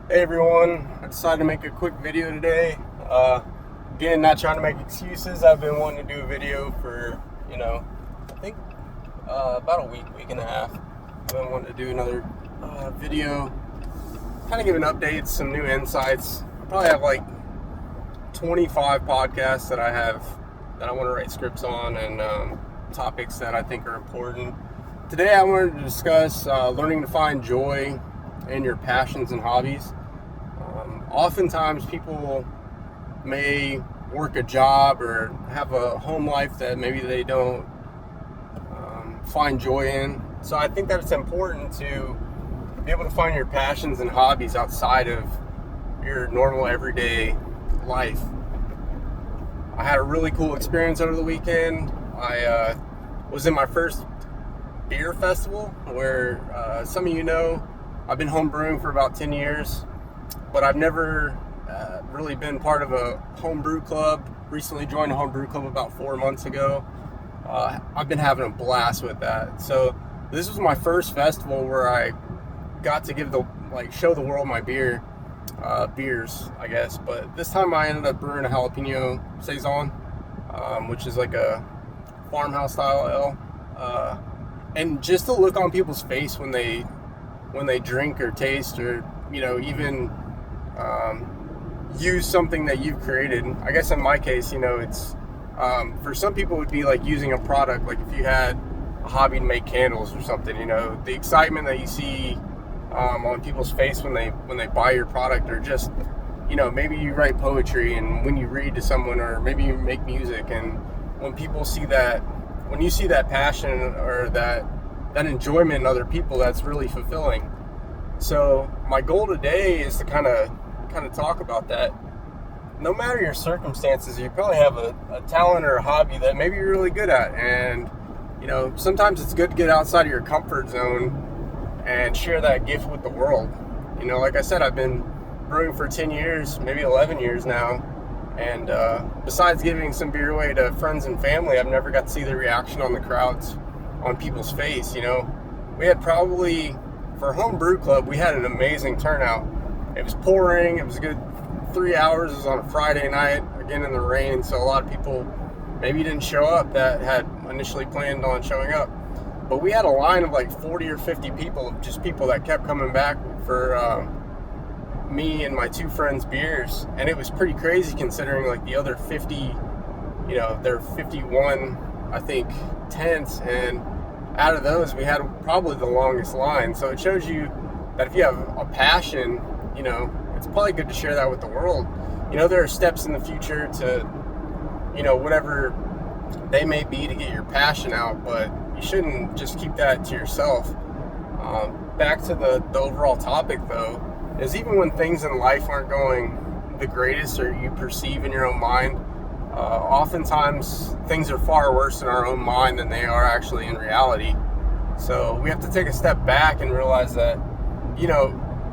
Hey everyone, I decided to make a quick video today. Again, not trying to make excuses. I've been wanting to do a video for, I think about a week and a half. I've been wanting to do another video, kind of giving updates, some new insights. I probably have like 25 podcasts that I want to write scripts on, and topics that I think are important. Today I wanted to discuss learning to find joy in your passions and hobbies. Oftentimes people may work a job or have a home life that maybe they don't find joy in. So I think that it's important to be able to find your passions and hobbies outside of your normal everyday life. I had a really cool experience over the weekend. I was in my first beer festival where some of you know I've been home brewing for about 10 years, but I've never really been part of a home brew club. Recently joined a home brew club about 4 months ago. I've been having a blast with that. So this was my first festival where I got to show the world my beers, I guess. But this time I ended up brewing a jalapeno saison, which is like a farmhouse style ale. And just the look on people's face when they drink or taste or even use something that you've created. I guess in my case, it's for some people it would be like using a product. Like if you had a hobby to make candles or something, the excitement that you see on people's face when they buy your product, or just maybe you write poetry and when you read to someone, or maybe you make music, and when people see that, when you see that passion or that enjoyment in other people, that's really fulfilling. So my goal today is to kind of talk about that. No matter your circumstances, you probably have a talent or a hobby that maybe you're really good at, and sometimes it's good to get outside of your comfort zone and share that gift with the world. Like I said, I've been brewing for 10 years, maybe 11 years now, and besides giving some beer away to friends and family, I've never got to see the reaction on the crowds, on people's face. We had probably, for home brew club, we had an amazing turnout. It was pouring. It was a good 3 hours. It was on a Friday night, again in the rain, so a lot of people maybe didn't show up that had initially planned on showing up. But we had a line of like 40 or 50 people, just people that kept coming back for me and my two friends' beers, and it was pretty crazy considering like the other 50, there are 51, I think, tents, and out of those we had probably the longest line. So it shows you that if you have a passion, it's probably good to share that with the world. There are steps in the future to, whatever they may be, to get your passion out, but you shouldn't just keep that to yourself. Back to the overall topic though, is even when things in life aren't going the greatest, or you perceive in your own mind, oftentimes things are far worse in our own mind than they are actually in reality. So we have to take a step back and realize that,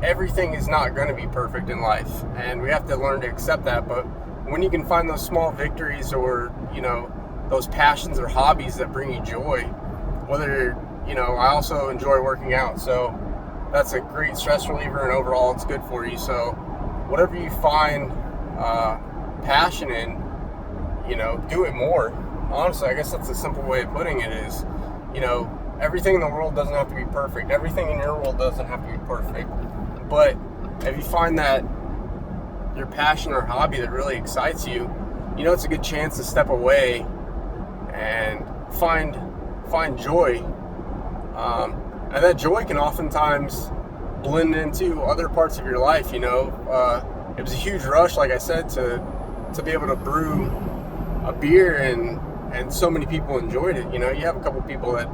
everything is not going to be perfect in life, and we have to learn to accept that. But when you can find those small victories, or those passions or hobbies that bring you joy, whether I also enjoy working out, so that's a great stress reliever, and overall it's good for you. So whatever you find passion in, do it more. Honestly, I guess that's a simple way of putting it, is everything in the world doesn't have to be perfect. Everything in your world doesn't have to be perfect. But if you find that your passion or hobby that really excites you, it's a good chance to step away and find joy. And that joy can oftentimes blend into other parts of your life. It was a huge rush, like I said, to be able to brew a beer, and so many people enjoyed it. You have a couple people that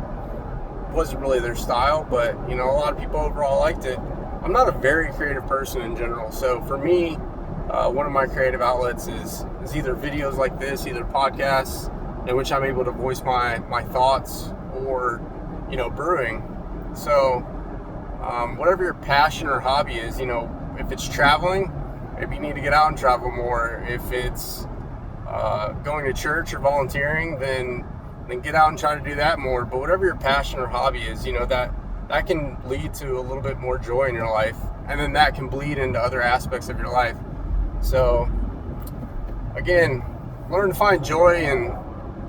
wasn't really their style, but a lot of people overall liked it. I'm not a very creative person in general, so for me, one of my creative outlets is either videos like this, either podcasts in which I'm able to voice my thoughts, or brewing. So whatever your passion or hobby is, if it's traveling, maybe you need to get out and travel more. If it's going to church or volunteering, then get out and try to do that more. But whatever your passion or hobby is, that can lead to a little bit more joy in your life, and then that can bleed into other aspects of your life. So again, learn to find joy in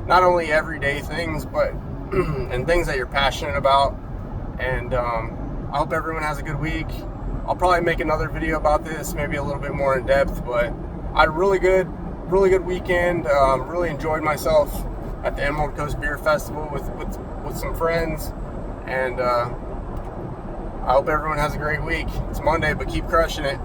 not only everyday things, but and things that you're passionate about. And I hope everyone has a good week. I'll probably make another video about this, maybe a little bit more in depth, but I had a really good weekend. Really enjoyed myself at the Emerald Coast Beer Festival with some friends, and I hope everyone has a great week. It's Monday, but keep crushing it.